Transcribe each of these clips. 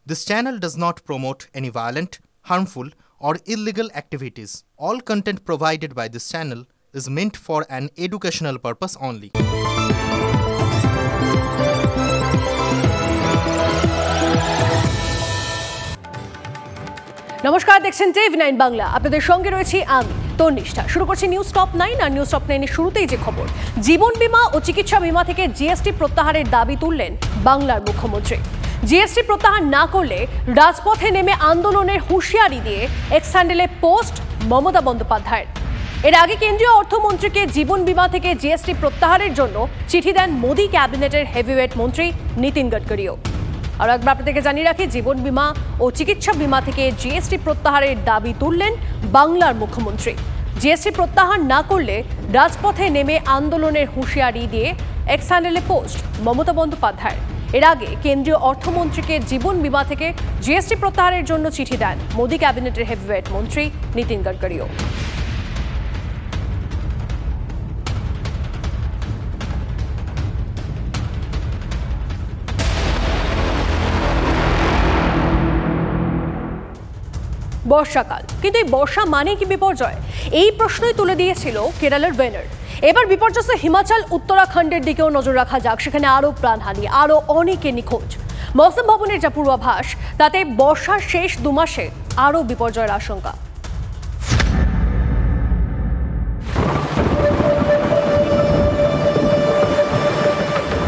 This channel does not promote any violent, harmful, or illegal activities. All content provided by this channel is meant for an educational purpose only. নমস্কার, দেখছেন TV9 Bangla. আপনাদের সঙ্গে রয়েছি আমি তনিষ্ঠা। শুরু করছি news top 9। আর news top 9 এর শুরুতেই যে খবর, জীবন বীমা ও চিকিৎসা বীমা থেকে জিএসটি প্রত্যাহারের দাবি তুললেন বাংলার মুখ্যমন্ত্রী। জিএসটি প্রত্যাহার না করলে রাজপথে নেমে আন্দোলনের হুঁশিয়ারি দিয়ে এক্স হ্যান্ডেলে পোস্ট মমতা বন্দ্যোপাধ্যায়ের। এর আগে কেন্দ্রীয় অর্থমন্ত্রীকে জীবন বীমা থেকে জিএসটি প্রত্যাহারের জন্য চিঠি দেন মোদী ক্যাবিনেটের হেভিওয়েট মন্ত্রী নীতিন গডকরিও। আর একবার আপনাদেরকে জানিয়ে রাখি, জীবন বীমা ও চিকিৎসা বীমা থেকে জিএসটি প্রত্যাহারের দাবি তুললেন বাংলার মুখ্যমন্ত্রী। জিএসটি প্রত্যাহার না করলে রাজপথে নেমে আন্দোলনের হুঁশিয়ারি দিয়ে এক্স হ্যান্ডেলে পোস্ট মমতা বন্দ্যোপাধ্যায়ের। এর আগে কেন্দ্রীয় অর্থমন্ত্রীকে জীবন বীমা থেকে জিএসটি প্রত্যাহারের জন্য চিঠি দেন মোদী ক্যাবিনেটের হেভিওয়েট মন্ত্রী নীতিন গডকরিও। বর্ষাকাল, কিন্তু এই বর্ষা মানে কি বিপর্যয়? এই প্রশ্নই তুলে দিয়েছিল কেরালার ওয়েনার। এবার বিপর্যস্ত হিমাচল উত্তরাখণ্ডের দিকেও নজর রাখা যাক। সেখানে আরও প্রাণহানি, আরও অনেকে নিখোঁজ। মৌসুম ভবনের যা পূর্বাভাস, তাতে বর্ষার শেষ 2 মাসে আরও বিপর্যয়ের আশঙ্কা।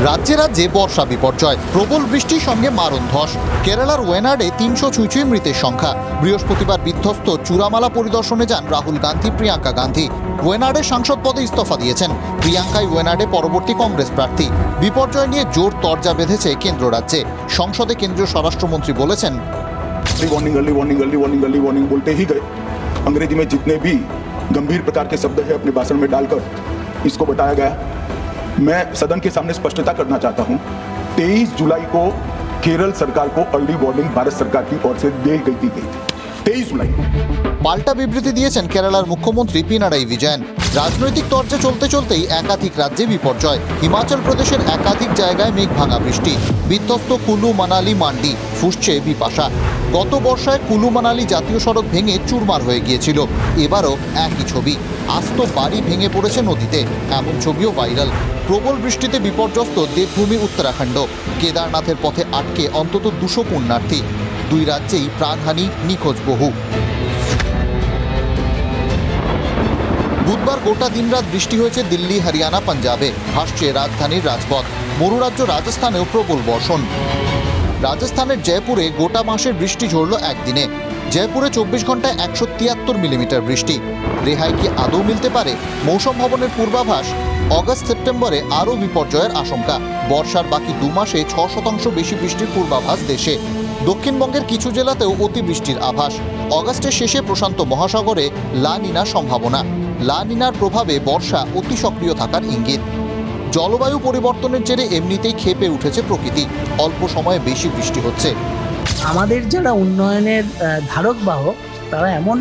রাজ্যে রাজ্যে বর্ষা বিপর্যয়, প্রবল বৃষ্টির সঙ্গে মারণ ধস। কেরালার ওয়েনাডে 300 ছুঁই মৃতের সংখ্যা। বৃহস্পতিবার বিধ্বস্ত চূড়ামালা পরিদর্শনে যান রাহুল গান্ধী, প্রিয়াঙ্কা গান্ধী। ওয়েনাডের সাংসদ পদে ইস্তফা দিয়েছেন প্রিয়াঙ্কাই ওয়েনাডে পরবর্তী কংগ্রেস প্রার্থী। বিপর্যয় নিয়ে জোর তরজা বেঁধেছে কেন্দ্র রাজ্যে। সংসদে কেন্দ্রীয় স্বরাষ্ট্রমন্ত্রী বলেছেন, वार्निंग बोलते ही गए। अंग्रेजी में जितने भी गंभीर प्रकार के शब्द है अपने भाषण में डालकर इसको बताया गया। मैं सदन के सामने स्पष्टता करना चाहता हूं, 23 जुलाई को केरल सरकार को अर्ली वार्निंग भारत सरकार की ओर से दी गई थी। 23 जुलाई পাল্টা বিবৃতি দিয়েছেন কেরালার মুখ্যমন্ত্রী পিনারাই বিজয়ন। রাজনৈতিক তরজা চলতে চলতেই একাধিক রাজ্যে বিপর্যয়। হিমাচল প্রদেশের একাধিক জায়গায় মেঘ ভাঙা বৃষ্টি। বিধ্বস্ত কুলু মানালি মান্ডি, ফুসছে বিপাশা। গত বর্ষায় কুলু মানালি জাতীয় সড়ক ভেঙে চুরমার হয়ে গিয়েছিল। এবারও একই ছবি, আস্ত বাড়ি ভেঙে পড়েছে নদীতে, এমন ছবিও ভাইরাল। প্রবল বৃষ্টিতে বিপর্যস্ত দেবভূমি উত্তরাখণ্ড। কেদারনাথের পথে আটকে অন্তত 200 পুণ্যার্থী। 2 রাজ্যেই প্রাণহানি, নিখোঁজ বহু। বুধবার গোটা দিনরাত বৃষ্টি হয়েছে দিল্লি, হরিয়ানা, পাঞ্জাবে। ভাসছে রাজধানীর রাজপথ। মরুরাজ্য রাজস্থানেও প্রবল বর্ষণ। রাজস্থানের জয়পুরে গোটা মাসের বৃষ্টি ঝরল একদিনে। জয়পুরে 24 ঘন্টায় 173 মিলিমিটার বৃষ্টি। রেহাই কি আদৌ মিলতে পারে? মৌসুম ভবনের পূর্বাভাস, অগস্ট সেপ্টেম্বরে আরও বিপর্যয়ের আশঙ্কা। বর্ষার বাকি 2 মাসে 6% বেশি বৃষ্টির পূর্বাভাস দেশে। দক্ষিণবঙ্গের কিছু জেলাতেও অতিবৃষ্টির আভাস। অগস্টের শেষে প্রশান্ত মহাসাগরে লা নিনার সম্ভাবনা। লা নিনার প্রভাবে বর্ষা অতি সক্রিয় থাকার ইঙ্গিত। জলবায়ু পরিবর্তনের জেরে এমনিতেই ক্ষেপে উঠেছে প্রকৃতি। অল্প সময়ে বেশি বৃষ্টি হচ্ছে। আমাদের যারা উন্নয়নের ধারক বাহক, তারা এমন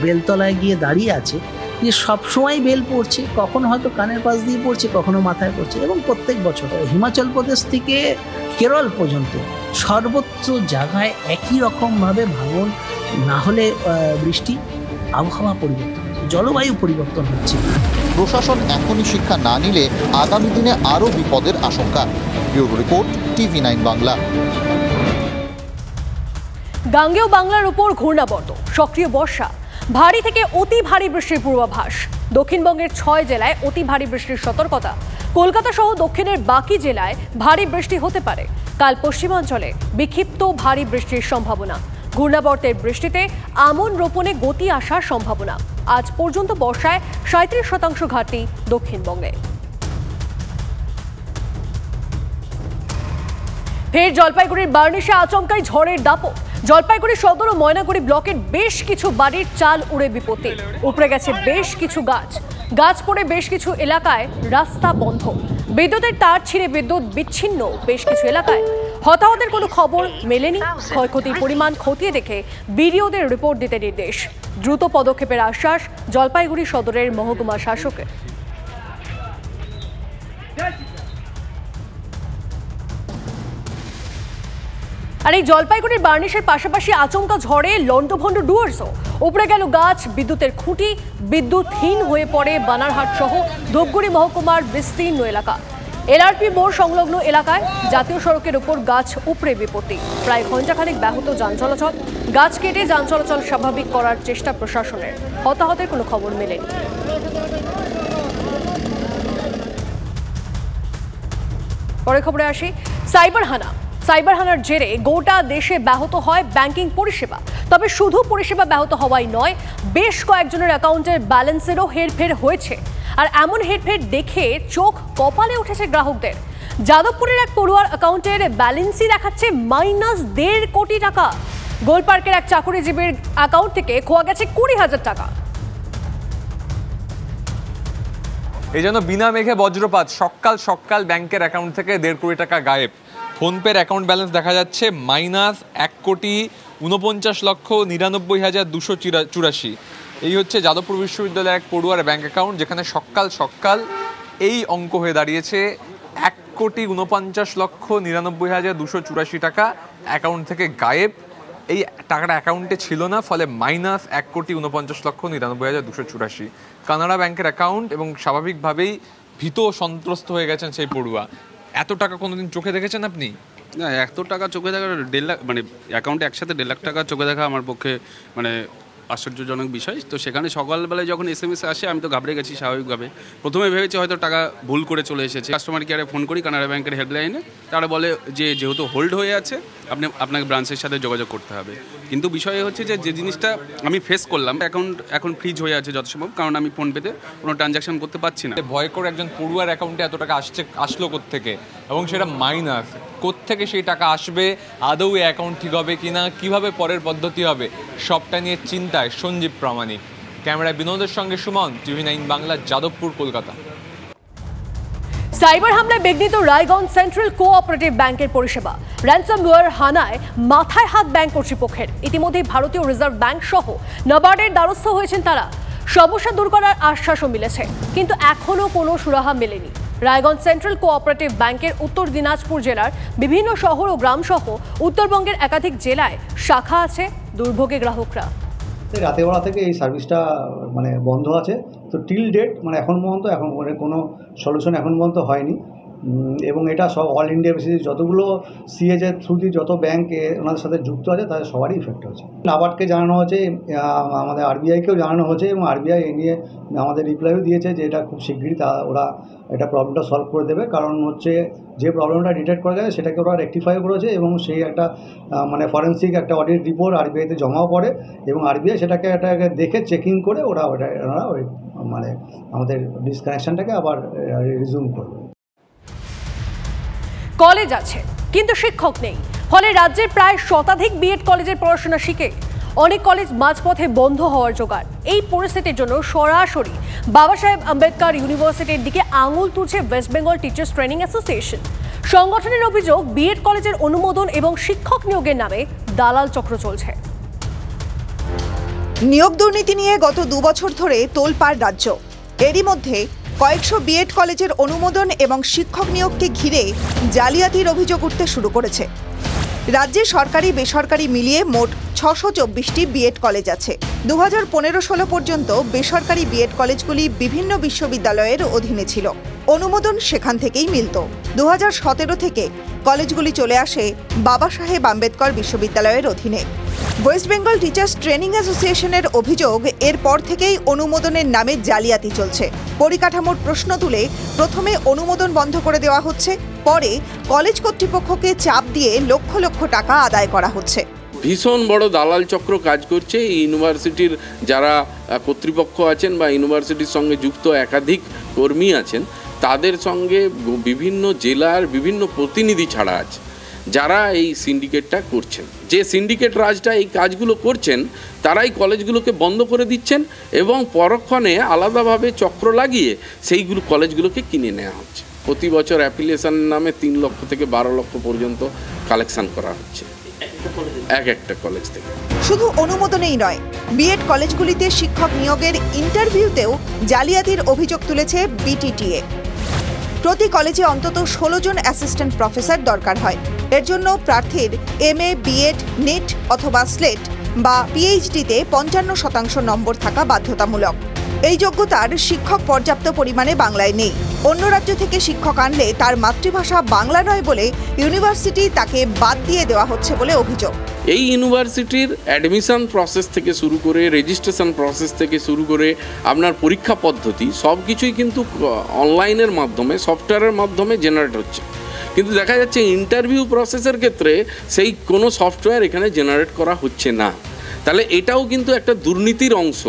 বেলতলায় গিয়ে দাঁড়িয়ে আছে যে সবসময় বেল পড়ছে, কখনো হয়তো কানের পাশ দিয়ে পড়ছে, কখনো মাথায় পড়ছে। এবং প্রত্যেক বছর হিমাচল প্রদেশ থেকে কেরল পর্যন্ত সর্বত্র জায়গায় একই রকমভাবে ভাঙন, না হলে বৃষ্টি, আবহাওয়া পরিবর্তন হচ্ছে, জলবায়ু পরিবর্তন হচ্ছে। প্রশাসন এখনই শিক্ষা না নিলে আগামী দিনে আরও বিপদের আশঙ্কা। Bureau report, TV9 Bangla. গাঙ্গেয় বাংলার উপর ঘূর্ণাবর্ত, সক্রিয় বর্ষা, ভারী থেকে অতি ভারী বৃষ্টির পূর্বাভাস। দক্ষিণবঙ্গের 6 জেলায় অতি ভারী বৃষ্টির সতর্কতা। কলকাতা সহ দক্ষিণের বাকি জেলায় ভারী বৃষ্টি হতে পারে। কাল পশ্চিমাঞ্চলে বিক্ষিপ্ত ভারী বৃষ্টির সম্ভাবনা। ঘূর্ণাবর্তের বৃষ্টিতে আমন রোপণে গতি আসার সম্ভাবনা। আজ পর্যন্ত বর্ষায় 37% ঘাটতি দক্ষিণবঙ্গে। ফের জলপাইগুড়ির বার্নিশে আচমকাই ঝড়ের দাপট। জলপাইগুড়ি সদর ও ময়নাগুড়ি ব্লকের বেশ কিছু বাড়ির চাল উড়ে বিপত্তি। উপড়ে গেছে বেশ কিছু গাছ। গাছ পড়ে বেশ কিছু এলাকায় রাস্তা বন্ধ। বিদ্যুতের তার ছিঁড়ে বিদ্যুৎ বিচ্ছিন্ন বেশ কিছু এলাকায়। হতাহতের কোনো খবর মেলেনি। ক্ষয়ক্ষতির পরিমাণ খতিয়ে দেখে বিডিওদের রিপোর্ট দিতে নির্দেশ। দ্রুত পদক্ষেপের আশ্বাস জলপাইগুড়ি সদরের মহকুমা শাসকের। আর এই জলপাইগুড়ির বার্নিশের পাশাপাশি আচমকা ঝড়ে লন্ডভন্ড ডুয়ার্সও। উপড়ে গেল গাছ, বিদ্যুতের খুঁটি, বিদ্যুৎহীন হয়ে পড়ে বানারহাট সহ ধূপগুড়ি মহকুমার বিস্তীর্ণ এলাকা। এলআরপি মোড় সংলগ্ন এলাকায় জাতীয় সড়কের উপর গাছ উপড়ে বিপত্তি। প্রায় ঘণ্টাখানেক ব্যাহত যান চলাচল। গাছ কেটে যান চলাচল স্বাভাবিক করার চেষ্টা প্রশাসনের। হতাহতের কোনো খবর মেলেনি। পরে খবরে আসি, সাইবার হানার জেরে গোটা দেশে ব্যাহত হয় ব্যাংকিং পরিষেবা। তবে শুধু পরিষেবা ব্যাহত হওয়াই নয়, বেশ কয়েকজনের অ্যাকাউন্টের ব্যালেন্সেরও হেরফের হয়েছে। আর এমন হেরফের দেখে চোখ কপালে উঠেছে গ্রাহকদের। যাদবপুরের এক পড়ুয়ার অ্যাকাউন্টের ব্যালেন্সই দেখাচ্ছে -1.5 কোটি টাকা। গোলপার্কের এক চাকুরিজীবীর অ্যাকাউন্ট থেকে খোয়া গেছে 20,000 টাকা। এই জন্য বিনা মেঘে বজ্রপাত, সকাল ব্যাংকের অ্যাকাউন্ট থেকে 1.5 কোটি টাকা গায়েব। ফোনপের অ্যাকাউন্ট ব্যালেন্স দেখা যাচ্ছে -1,49,99,284। এই হচ্ছে যাদবপুর বিশ্ববিদ্যালয়ের এক পড়ুয়ার ব্যাংক অ্যাকাউন্ট, যেখানে সকাল এই অঙ্ক হয়ে দাঁড়িয়েছে 1,49,99,284 টাকা অ্যাকাউন্ট থেকে গায়েব। এই টাকাটা অ্যাকাউন্টে ছিল না, ফলে -1,49,99,284 কানাড়া ব্যাংকের অ্যাকাউন্ট। এবং স্বাভাবিকভাবেই ভীত সন্ত্রস্ত হয়ে গেছেন সেই পড়ুয়া। এত টাকা কোনোদিন চোখে দেখেছেন আপনি? না, এত টাকা চোখে দেখা 1.5 লাখ, মানে অ্যাকাউন্টে একসাথে 1.5 লাখ টাকা চোখে দেখা আমার পক্ষে মানে আশ্চর্যজনক বিষয়। তো সেখানে সকালবেলায় যখন SMS আসে আমি তো ঘাবড়ে গেছি স্বাভাবিকভাবে। প্রথমে ভেবেছি হয়তো টাকা ভুল করে চলে এসেছে। কাস্টমার কেয়ারে ফোন করি, কানাড়া ব্যাংকের হেল্পলাইনে। তারা বলে যে যেহেতু হোল্ড হয়ে আছে আপনাকে ব্রাঞ্চের সাথে যোগাযোগ করতে হবে। কিন্তু বিষয় হচ্ছে যে জিনিসটা আমি ফেস করলাম, অ্যাকাউন্ট এখন ফ্রিজ হয়ে আছে যত সম্ভব, কারণ আমি ফোনপেতে কোনো ট্রানজ্যাকশন করতে পারছি না। ভয় করে একজন পড়ুয়ার অ্যাকাউন্টে এত টাকা আসলো কোত্থেকে, এবং সেটা মাইনাস কোত্থেকে সেই টাকা আসবে, আদৌ এই অ্যাকাউন্ট ঠিক হবে কিনা, কিভাবে পরের পদ্ধতি হবে, সবটা নিয়ে চিন্তায় সঞ্জীব প্রামাণিক। ক্যামেরায় বিনোদের সঙ্গে সুমন, TV9 বাংলা, যাদবপুর, কলকাতা। সাইবার হামলায় বিঘ্নিত রায়গঞ্জ সেন্ট্রাল কোঅপারেটিভ ব্যাংকের পরিষেবা। র্যানসামওয়্যার হানায় মাথায় হাত ব্যাংক কর্তৃপক্ষের। ইতিমধ্যেই ভারতীয় রিজার্ভ ব্যাংক সহ নাবার্ডের দ্বারস্থ হয়েছেন তারা। সমস্যা দূর করার আশ্বাসও মিলেছে, কিন্তু এখনও কোনো সুরাহা মেলেনি। রায়গঞ্জ সেন্ট্রাল কোঅপারেটিভ ব্যাংকের উত্তর দিনাজপুর জেলার বিভিন্ন শহর ও গ্রাম সহ উত্তরবঙ্গের একাধিক জেলায় শাখা আছে। দুর্ভোগে গ্রাহকরা। রাতেবেলা থেকে এই সার্ভিসটা মানে বন্ধ আছে। তো টিল ডেট মানে এখন পর্যন্ত কোনো সলিউশন এখন পর্যন্ত হয়নি। এবং এটা সব অল ইন্ডিয়া বেসিসে যতগুলো সিএজের থ্রু দিয়ে যত ব্যাংক ওনাদের সাথে যুক্ত আছে তাদের সবারই ইফেক্ট হচ্ছে। নাবার্ডকে জানানো হচ্ছে, আমাদের আরবিআইকেও জানানো হচ্ছে, এবং আরবিআই এ নিয়ে আমাদের রিপ্লাইও দিয়েছে যে এটা খুব শীঘ্রই ওরা এটা প্রবলেমটা সলভ করে দেবে। কারণ হচ্ছে যে প্রবলেমটা ডিটেক্ট করা যায় সেটাকে ওরা রেকটিফাইও করেছে, এবং সেই একটা মানে ফরেন্সিক একটা অডিট রিপোর্ট আরবিআইতে জমাও পড়ে, এবং আরবিআই সেটাকে দেখে চেকিং করে ওরা ওই মানে আমাদের ডিসকানেকশনটাকে আবার রিজিউম করবে। কলেজ আছে কিন্তু শিক্ষক নেই, ফলে রাজ্যের প্রায় শতাধিক বিএড কলেজের পড়াশোনা শিখে অনেক কলেজ মাঝপথে বন্ধ হওয়ার জোগাড়। এই পরিস্থিতির জন্য সরাসরি বাবা সাহেব আম্বেদকর ইউনিভার্সিটির দিকে আঙুল তুলছে West Bengal teachers training association. সংগঠনের অভিযোগ, বিএড কলেজের অনুমোদন এবং শিক্ষক নিয়োগের নামে দালাল চক্র চলছে। নিয়োগ দুর্নীতি নিয়ে গত 2 বছর ধরে তোলপাড় রাজ্য। এরই মধ্যে কয়েকশো বিএড কলেজের অনুমোদন এবং শিক্ষক নিয়োগকে ঘিরে জালিয়াতির অভিযোগ উঠতে শুরু করেছে। রাজ্যে সরকারি বেসরকারি মিলিয়ে মোট 624টি বিএড কলেজ আছে। 2015-16 পর্যন্ত বেসরকারি বিএড কলেজগুলি বিভিন্ন বিশ্ববিদ্যালয়ের অধীনে ছিল। অনুমোদন সেখান থেকেই মিলত। 2017 থেকে কলেজগুলি চলে আসে বাবা সাহেব আম্বেদকর বিশ্ববিদ্যালয়ের অধীনে। ওয়েস্ট বেঙ্গল টিচার্স ট্রেনিং অ্যাসোসিয়েশনের অভিযোগ, এরপর থেকেই অনুমোদনের নামে জালিয়াতি চলছে। পরিকাঠামোর প্রশ্ন তুলে প্রথমে অনুমোদন বন্ধ করে দেওয়া হচ্ছে, পরে কলেজ কর্তৃপক্ষকে চাপ দিয়ে লক্ষ লক্ষ টাকা আদায় করা হচ্ছে। ভীষণ বড় দালাল চক্র কাজ করছে। ইউনিভার্সিটির যারা কর্তৃপক্ষ আছেন বা ইউনিভার্সিটির সঙ্গে যুক্ত একাধিক কর্মী আছেন, তাদের সঙ্গে বিভিন্ন জেলার বিভিন্ন প্রতিনিধি ছাড়া আছে যারা এই সিন্ডিকেটটা করছেন। যে সিন্ডিকেট রাজটা এই কাজগুলো করছেন, তারাই কলেজগুলোকে বন্ধ করে দিচ্ছেন এবং পরক্ষণে আলাদাভাবে চক্র লাগিয়ে সেইগুলো কলেজগুলোকে কিনে নেওয়া হচ্ছে। প্রতি বছর অ্যাফিলিয়েশনের নামে 3 লক্ষ থেকে 12 লক্ষ পর্যন্ত কালেকশন করা হচ্ছে এক একটা কলেজ থেকে। শুধু অনুমোদনেই নয়, বিএড কলেজগুলিতে শিক্ষক নিয়োগের ইন্টারভিউতেও জালিয়াতির অভিযোগ তুলেছে বিটিটিএ। প্রতি কলেজে অন্তত 16 জন অ্যাসিস্ট্যান্ট প্রফেসর দরকার হয়। এর জন্য প্রার্থীর MA, BEd, নেট অথবা স্লেট বা PhDতে 55% নম্বর থাকা বাধ্যতামূলক। এই যোগ্যতার শিক্ষক পর্যাপ্ত পরিমাণে বাংলায় নেই। অন্য রাজ্য থেকে শিক্ষক আনলে তার মাতৃভাষা বাংলা নয় বলে ইউনিভার্সিটি তাকে বাদ দিয়ে দেওয়া হচ্ছে বলে অভিযোগ। এই ইউনিভার্সিটির অ্যাডমিশন প্রসেস থেকে শুরু করে রেজিস্ট্রেশন প্রসেস থেকে শুরু করে আপনার পরীক্ষা পদ্ধতি সব কিছুই কিন্তু অনলাইনের মাধ্যমে সফটওয়্যারের মাধ্যমে জেনারেট হচ্ছে, কিন্তু দেখা যাচ্ছে ইন্টারভিউ প্রসেসের ক্ষেত্রে সেই কোনো সফটওয়্যার এখানে জেনারেট করা হচ্ছে না। তাহলে এটাও কিন্তু একটা দুর্নীতির অংশ।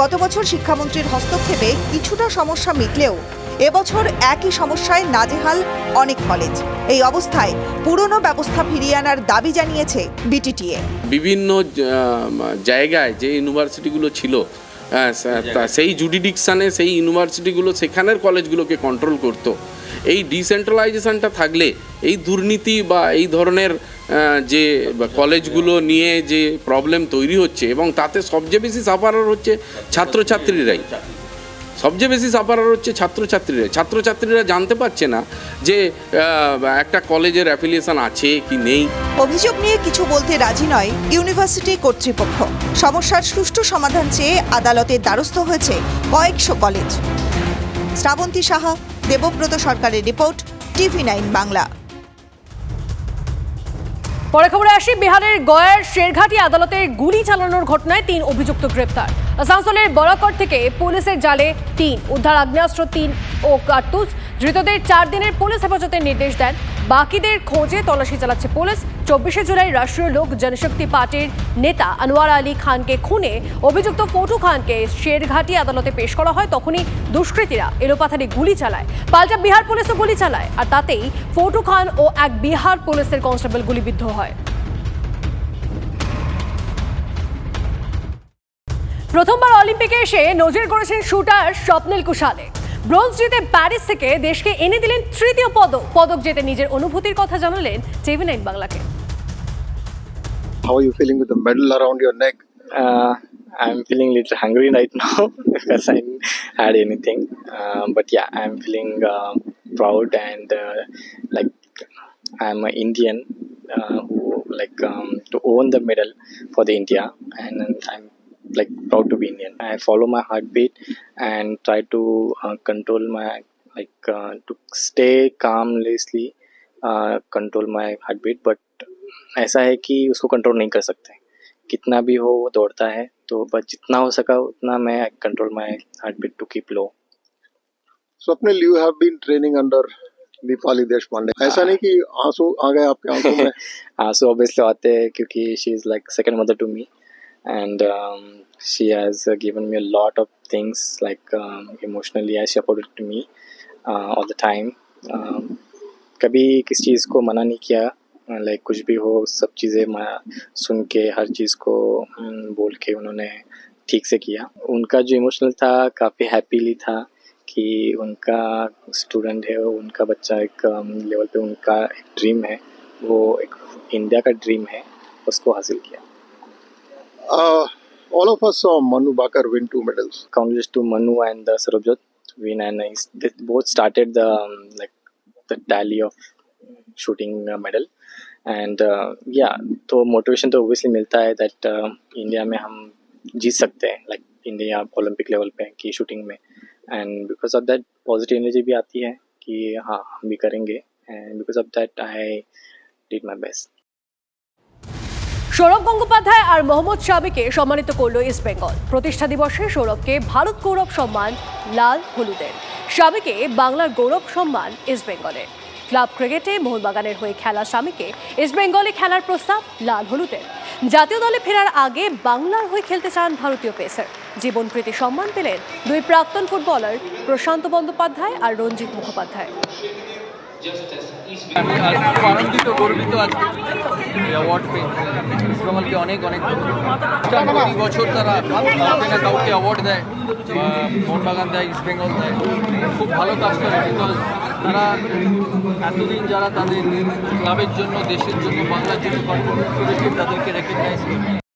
গত বছর শিক্ষামন্ত্রীর হস্তক্ষেপে কিছুটা সমস্যা মিটলেও এবছর একই সমস্যায় নাজেহাল অনেক কলেজ। এই অবস্থায় পুরনো ব্যবস্থা ফিরিয়ে আনার দাবি জানিয়েছে BTTA। বিভিন্ন জায়গায় যে ইউনিভার্সিটিগুলো ছিল সেই জুডিডিকশানে সেই ইউনিভার্সিটিগুলো সেখানের কলেজগুলোকে কন্ট্রোল করতো। এই ডিসেন্ট্রালাইজেশনটা থাকলে এই দুর্নীতি বা এই ধরনের যে কলেজগুলো নিয়ে যে প্রবলেম তৈরি হচ্ছে এবং তাতে সবচেয়ে বেশি সাফারার হচ্ছে ছাত্রছাত্রীরাই। ছাত্রছাত্রীরা জানতে পারছে না যে একটা কলেজের অ্যাফিলিয়েশন আছে কি নেই। অভিযোগ নিয়ে কিছু বলতে রাজি নয় ইউনিভার্সিটি কর্তৃপক্ষ। সমস্যার সুষ্ঠু সমাধান চেয়ে আদালতের দ্বারস্থ হয়েছে কয়েকশো কলেজ। শ্রাবন্তী সাহা, দেবব্রত সরকারের রিপোর্ট, TV9 বাংলা। পরে খবরে আসি, বিহারের গয়ার শেরঘাটি আদালতে গুলি চালানোর ঘটনায় 3 অভিযুক্ত গ্রেপ্তার। আসানসোলের বরাকর থেকে পুলিশের জালে 3, উদ্ধার আগ্নেয়াস্ত্র 3 ও কার্তুজ। ধৃতদের 4 দিনের পুলিশ হেফাজতের নির্দেশ দেন। বাকিদের খোঁজে তল্লাশি চালাচ্ছে পুলিশ। 24শে জুলাই রাষ্ট্রীয় লোক জনশক্তি পার্টির নেতা আনোয়ার আলী খানকে খুনে অভিযুক্ত ফটু খানকে শেরঘাটি আদালতে পেশ করা হয়। তখনই দুষ্কৃতীরা এলোপাথারি গুলি চালায়। পাল্টা বিহার পুলিশও গুলি চালায়, আর তাতেই ফটু খান ও এক বিহার পুলিশের কনস্টেবল গুলিবিদ্ধ হয়। প্রথমবার অলিম্পিকে এসে নজির করেছেন শুটার স্বপ্নিল কুশালে। ব্রোঞ্জ জিতে প্যারিস থেকে দেশকে এনে দিলেন 3য় পদক জিতে নিজের অনুভূতির কথা জানালেন TV9 বাংলাকে। How are you feeling with the medal around your neck? I'm feeling a little hungry right now because I didn't had anything. But yeah, I'm feeling proud and like I'm an Indian who to own the medal for the India, and I'm like proud to be Indian. I follow my heartbeat and try to control my to stay calmly control my heartbeat, but ऐसा है कि उसको control नहीं कर सकते। कितना भी हो वो दौड़ता है, तो बस जितना हो सका उतना मैं control my heartbeat to keep low. Swapnil, you have been training under Deepali Deshpande. ऐसा नहीं कि आंसू आ गए आपके आंखों में? आंसू ऑब्वियसली आते हैं क्योंकि she is like second mother to me and she has given me a lot of things like emotionally has supported me all the time. कभी किसी चीज़ को मना नहीं किया, लाइक कुछ भी हो सब चीज़ें मैं सुन के हर चीज़ को बोल के उन्होंने ठीक से किया। उनका जो इमोशनल था काफ़ी हैप्पीली था कि उनका स्टूडेंट है, उनका बच्चा एक लेवल पे उनका एक ड्रीम है, वो एक इंडिया का ड्रीम है, उसको हासिल किया। All of us saw Manu Bakar win 2 medals. Congratulations to Manu and Sarabjot win, and they both started the tally of shooting medal. And yeah, तो motivation तो obviously मिलता है that इंडिया में हम जीत सकते हैं, like इंडिया ओलंपिक लेवल पे की शूटिंग में, and because of that positive energy भी आती है कि हाँ हम भी करेंगे, and because of that I did my best. Sourav Gangopadhyay আর মোহাম্মদ শামিকে সম্মানিত করল ইস্ট বেঙ্গল। প্রতিষ্ঠা দিবসে সৌরভকে ভারত গৌরব সম্মান লাল হলুদের, শামিকে বাংলার গৌরব সম্মান ইস্ট বেঙ্গলের। ক্লাব ক্রিকেটে মোহনবাগানের হয়ে খেলা শামিকে ইস্ট বেঙ্গলে খেলার প্রস্তাব লাল হলুদের। জাতীয় দলে ফেরার আগে বাংলার হয়ে খেলতে চান ভারতীয় পেসার। জীবনপ্রীতি সম্মান পেলেন 2 প্রাক্তন ফুটবলার প্রশান্ত বন্দ্যোপাধ্যায় আর রঞ্জিত মুখোপাধ্যায়। আমি খুব আনন্দিত, গর্বিত আজকে এই অ্যাওয়ার্ড পেয়ে। ইস্ট বেঙ্গলকে অনেক অনেক প্রতি বছর তারা কাউকে না কাউকে অ্যাওয়ার্ড দেয়, মোহনবাগান দেয়, ইস্ট বেঙ্গল দেয়। খুব ভালো কাজ করে, বিকজ তারা এতদিন যারা তাদের ক্লাবের জন্য, দেশের জন্য, বাংলার জন্য কন্ট্রিবিউট করেছে তাদেরকে রেকগনাইজ করে।